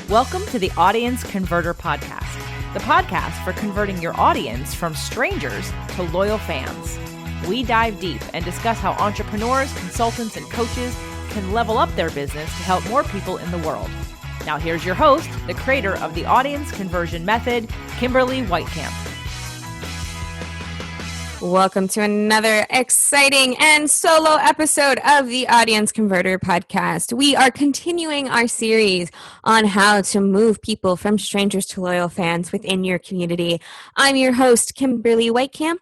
Welcome to the Audience Converter Podcast, the podcast for converting your audience from strangers to loyal fans. We dive deep and discuss how entrepreneurs, consultants, and coaches can level up their business to help more people in the world. Now here's your host, the creator of the Audience Conversion Method, Kimberly Weitkamp. Welcome to another exciting and solo episode of the Audience Converter Podcast. We are continuing our series on how to move people from strangers to loyal fans within your community. I'm your host, Kimberly Weitkamp,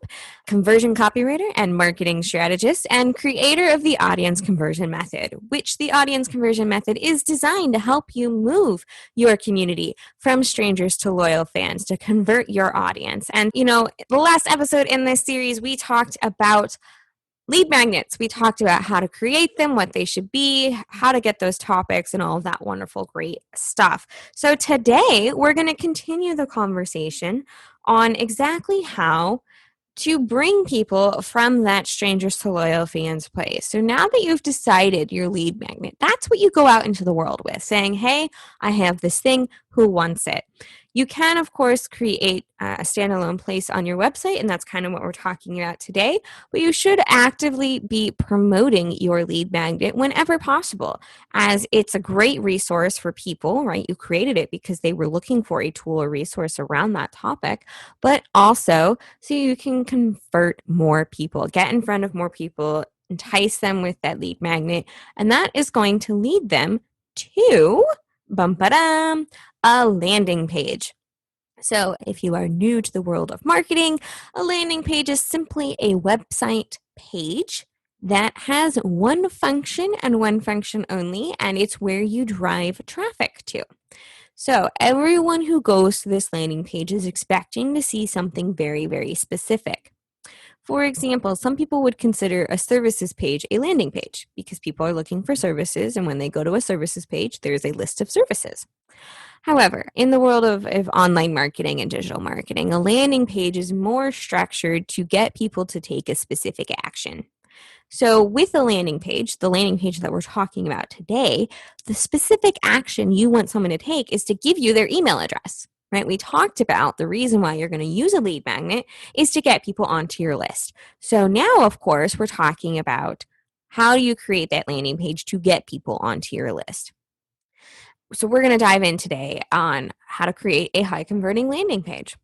conversion copywriter and marketing strategist and creator of the Audience Conversion Method, which the Audience Conversion Method is designed to help you move your community from strangers to loyal fans, to convert your audience. And, the last episode in this series, we talked about lead magnets. We talked about how to create them, what they should be, how to get those topics, and all of that wonderful, great stuff. So today, we're going to continue the conversation on exactly how to bring people from that strangers to loyal fans place. So now that you've decided your lead magnet, that's what you go out into the world with, saying, hey, I have this thing, who wants it? You can, of course, create a standalone place on your website, and that's kind of what we're talking about today, but you should actively be promoting your lead magnet whenever possible, as it's a great resource for people, right? You created it because they were looking for a tool or resource around that topic, but also so you can convert more people, get in front of more people, entice them with that lead magnet, and that is going to lead them to a landing page. So if you are new to the world of marketing, a landing page is simply a website page that has one function and one function only, and it's where you drive traffic to. So everyone who goes to this landing page is expecting to see something very, very specific. For example, some people would consider a services page a landing page because people are looking for services, and when they go to a services page, there's a list of services. However, in the world of online marketing and digital marketing, a landing page is more structured to get people to take a specific action. So with a landing page, the landing page that we're talking about today, the specific action you want someone to take is to give you their email address. Right? We talked about the reason why you're going to use a lead magnet is to get people onto your list. So now, of course, we're talking about how do you create that landing page to get people onto your list. So we're going to dive in today on how to create a high converting landing page.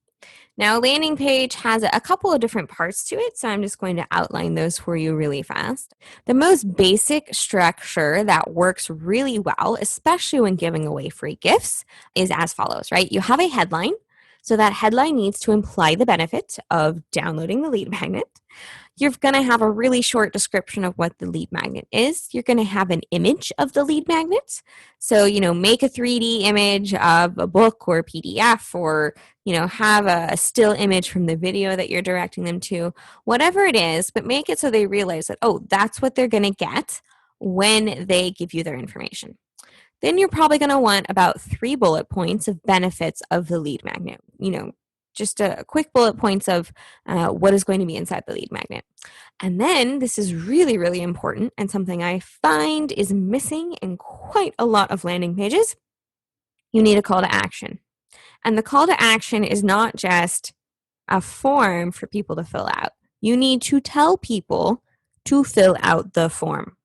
Now, a landing page has a couple of different parts to it, so I'm just going to outline those for you really fast. The most basic structure that works really well, especially when giving away free gifts, is as follows, right? You have a headline, so that headline needs to imply the benefit of downloading the lead magnet. You're going to have a really short description of what the lead magnet is. You're going to have an image of the lead magnet. So, make a 3D image of a book or PDF, or, have a still image from the video that you're directing them to, whatever it is, but make it so they realize that, oh, that's what they're going to get when they give you their information. Then you're probably going to want about 3 bullet points of benefits of the lead magnet, just a quick bullet points of what is going to be inside the lead magnet. And then this is really, really important and something I find is missing in quite a lot of landing pages. You need a call to action. And the call to action is not just a form for people to fill out. You need to tell people to fill out the form.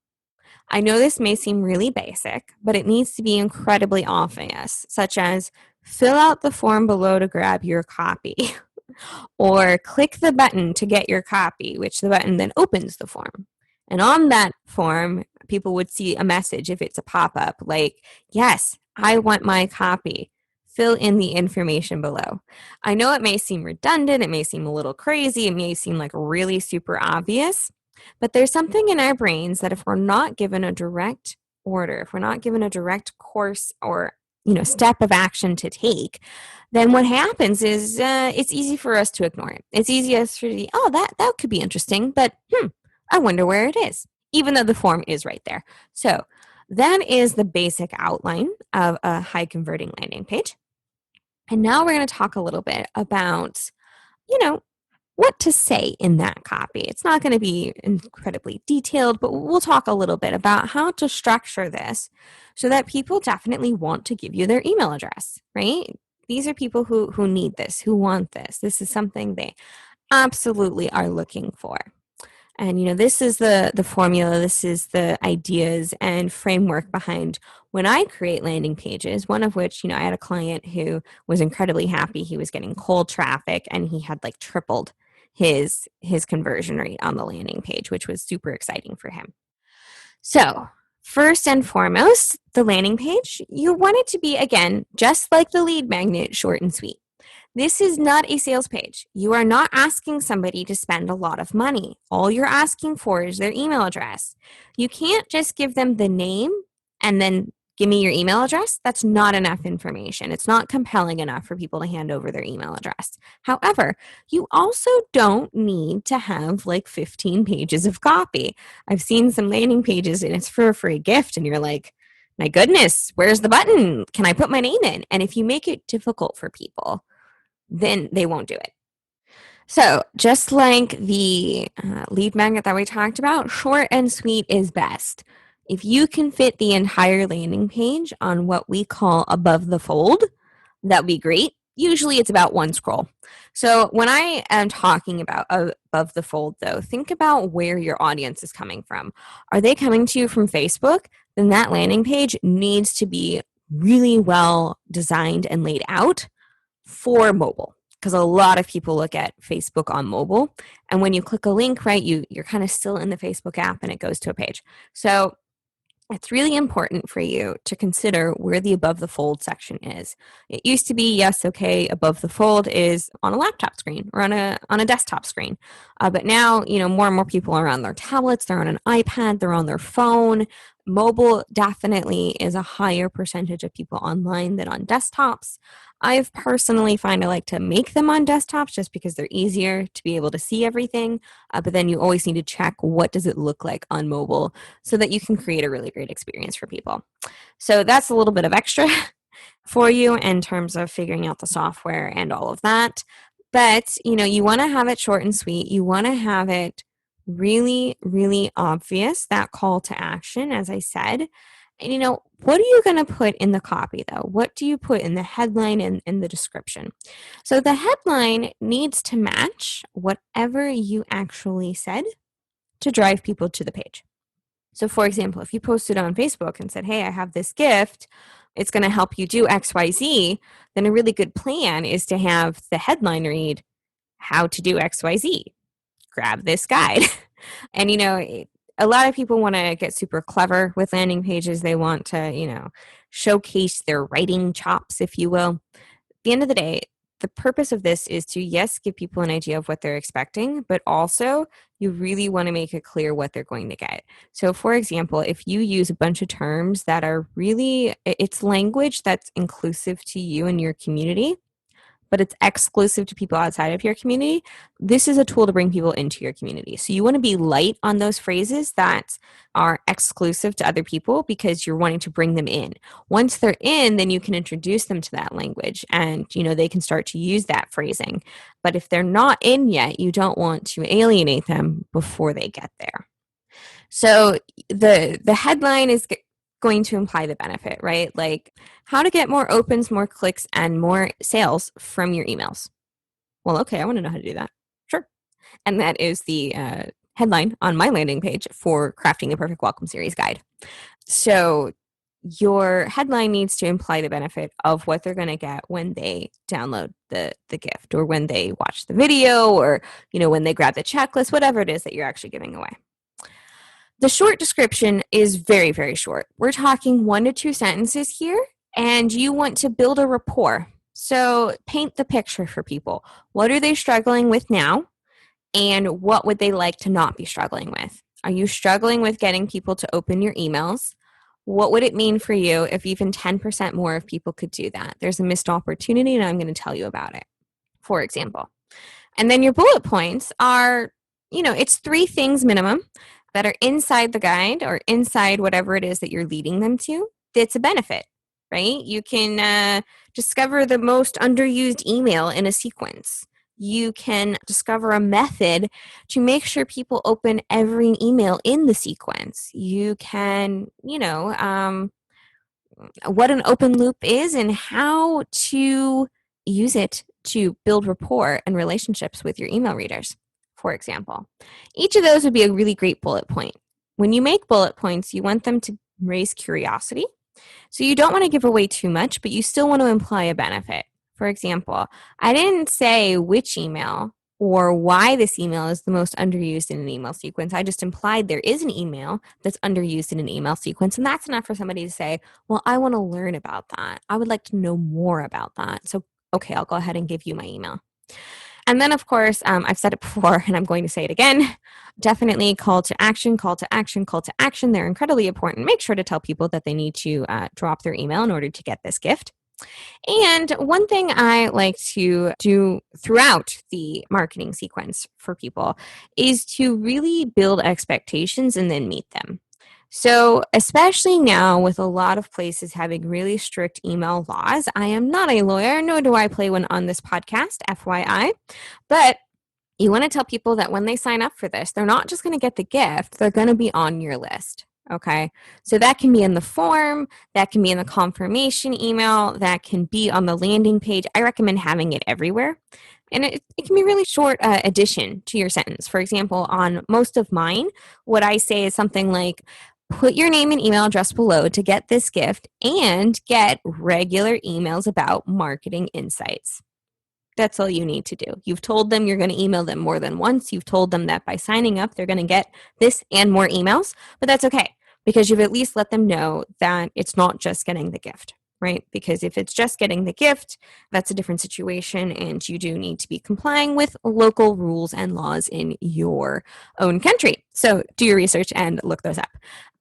I know this may seem really basic, but it needs to be incredibly obvious, such as fill out the form below to grab your copy, or click the button to get your copy, which the button then opens the form. And on that form, people would see a message if it's a pop-up like, yes, I want my copy. Fill in the information below. I know it may seem redundant, it may seem a little crazy, it may seem like really super obvious, but there's something in our brains that if we're not given a direct order, if we're not given a direct course or step of action to take, then what happens is it's easy for us to ignore it. It's easy for us to be, oh, that could be interesting, but I wonder where it is, even though the form is right there. So that is the basic outline of a high converting landing page. And now we're going to talk a little bit about, what to say in that copy. It's not going to be incredibly detailed, but we'll talk a little bit about how to structure this so that people definitely want to give you their email address, right? These are people who need this, who want this. This is something they absolutely are looking for. And, this is the formula, this is the ideas and framework behind when I create landing pages, one of which, I had a client who was incredibly happy. He was getting cold traffic and he had like tripled his conversion rate on the landing page, which was super exciting for him. So first and foremost, the landing page, you want it to be, again, just like the lead magnet, short and sweet. This is not a sales page. You are not asking somebody to spend a lot of money. All you're asking for is their email address. You can't just give them the name and then give me your email address. That's not enough information. It's not compelling enough for people to hand over their email address. However, you also don't need to have like 15 pages of copy. I've seen some landing pages and it's for a free gift and you're like, my goodness, where's the button? Can I put my name in? And if you make it difficult for people, then they won't do it. So just like the lead magnet that we talked about, short and sweet is best. If you can fit the entire landing page on what we call above the fold, that would be great. Usually it's about one scroll. So when I am talking about above the fold, though, think about where your audience is coming from. Are they coming to you from Facebook? Then that landing page needs to be really well designed and laid out for mobile, because a lot of people look at Facebook on mobile. And when you click a link, right, you're kind of still in the Facebook app and it goes to a page. So it's really important for you to consider where the above the fold section is. It used to be, yes, okay, above the fold is on a laptop screen or on a desktop screen. But now, more and more people are on their tablets, they're on an iPad, they're on their phone. Mobile definitely is a higher percentage of people online than on desktops. I've personally find I like to make them on desktops just because they're easier to be able to see everything. But then you always need to check what does it look like on mobile so that you can create a really great experience for people. So that's a little bit of extra for you in terms of figuring out the software and all of that. But, you want to have it short and sweet. You want to have it really, really obvious, that call to action, as I said. And, what are you going to put in the copy, though? What do you put in the headline and in the description? So the headline needs to match whatever you actually said to drive people to the page. So, for example, if you posted on Facebook and said, hey, I have this gift, it's going to help you do XYZ, then a really good plan is to have the headline read, how to do XYZ. Grab this guide. And, a lot of people want to get super clever with landing pages. They want to, showcase their writing chops, if you will. At the end of the day, the purpose of this is to, yes, give people an idea of what they're expecting, but also you really want to make it clear what they're going to get. So, for example, if you use a bunch of terms that are really, it's language that's inclusive to you and your community, but it's exclusive to people outside of your community, this is a tool to bring people into your community. So you want to be light on those phrases that are exclusive to other people because you're wanting to bring them in. Once they're in, then you can introduce them to that language and, they can start to use that phrasing. But if they're not in yet, you don't want to alienate them before they get there. So the headline is going to imply the benefit, right? Like how to get more opens, more clicks, and more sales from your emails. Well, okay, I want to know how to do that. Sure. And that is the headline on my landing page for Crafting the Perfect Welcome Series Guide. So your headline needs to imply the benefit of what they're going to get when they download the gift or when they watch the video or, when they grab the checklist, whatever it is that you're actually giving away. The short description is very, very short. We're talking 1 to 2 sentences here, and you want to build a rapport. So paint the picture for people. What are they struggling with now, and what would they like to not be struggling with? Are you struggling with getting people to open your emails? What would it mean for you if even 10% more of people could do that? There's a missed opportunity, and I'm going to tell you about it, for example. And then your bullet points are, it's 3 things minimum that are inside the guide or inside whatever it is that you're leading them to. It's a benefit, right? You can discover the most underused email in a sequence. You can discover a method to make sure people open every email in the sequence. You can, what an open loop is and how to use it to build rapport and relationships with your email readers, for example. Each of those would be a really great bullet point. When you make bullet points, you want them to raise curiosity. So you don't want to give away too much, but you still want to imply a benefit. For example, I didn't say which email or why this email is the most underused in an email sequence. I just implied there is an email that's underused in an email sequence. And that's enough for somebody to say, well, I want to learn about that. I would like to know more about that. So, okay, I'll go ahead and give you my email. And then, of course, I've said it before and I'm going to say it again. Definitely call to action, call to action, call to action. They're incredibly important. Make sure to tell people that they need to drop their email in order to get this gift. And one thing I like to do throughout the marketing sequence for people is to really build expectations and then meet them. So, especially now with a lot of places having really strict email laws, I am not a lawyer, nor do I play one on this podcast, FYI, but you want to tell people that when they sign up for this, they're not just going to get the gift, they're going to be on your list. Okay, so that can be in the form, that can be in the confirmation email, that can be on the landing page. I recommend having it everywhere. And it can be a really short addition to your sentence. For example, on most of mine, what I say is something like, put your name and email address below to get this gift and get regular emails about marketing insights. That's all you need to do. You've told them you're going to email them more than once. You've told them that by signing up, they're going to get this and more emails, but that's okay because you've at least let them know that it's not just getting the gift, right? Because if it's just getting the gift, that's a different situation and you do need to be complying with local rules and laws in your own country. So do your research and look those up.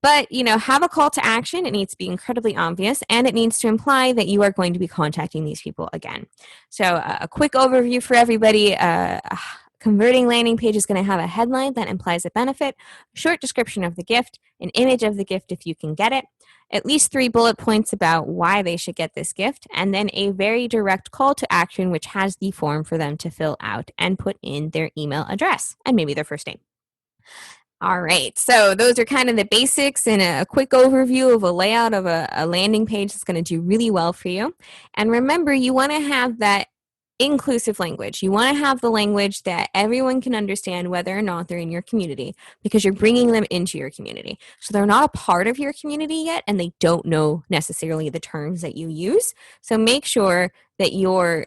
But, have a call to action. It needs to be incredibly obvious, and it needs to imply that you are going to be contacting these people again. So a quick overview for everybody. A converting landing page is going to have a headline that implies a benefit, a short description of the gift, an image of the gift if you can get it, at least 3 bullet points about why they should get this gift, and then a very direct call to action which has the form for them to fill out and put in their email address and maybe their first name. All right, so those are kind of the basics and a quick overview of a layout of a landing page that's going to do really well for you. And remember, you want to have that inclusive language. You want to have the language that everyone can understand whether or not they're in your community because you're bringing them into your community. So they're not a part of your community yet and they don't know necessarily the terms that you use. So make sure that you're,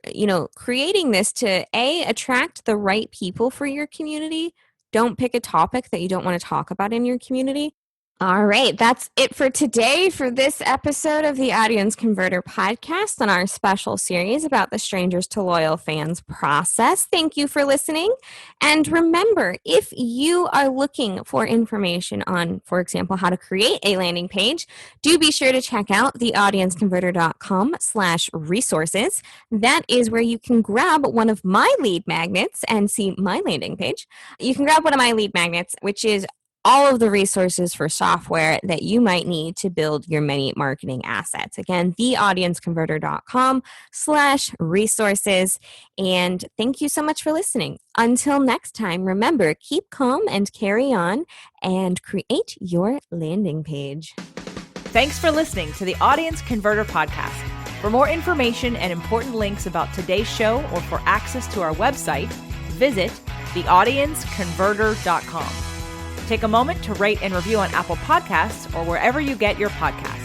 creating this to attract the right people for your community. Don't pick a topic that you don't want to talk about in your community. All right, that's it for today for this episode of the Audience Converter podcast on our special series about the Strangers to Loyal Fans process. Thank you for listening. And remember, if you are looking for information on, for example, how to create a landing page, do be sure to check out theaudienceconverter.com/resources. That is where you can grab one of my lead magnets and see my landing page. You can grab one of my lead magnets, which is all of the resources for software that you might need to build your many marketing assets. Again, theaudienceconverter.com/resources. And thank you so much for listening. Until next time, remember, keep calm and carry on and create your landing page. Thanks for listening to the Audience Converter podcast. For more information and important links about today's show or for access to our website, visit theaudienceconverter.com. Take a moment to rate and review on Apple Podcasts or wherever you get your podcasts.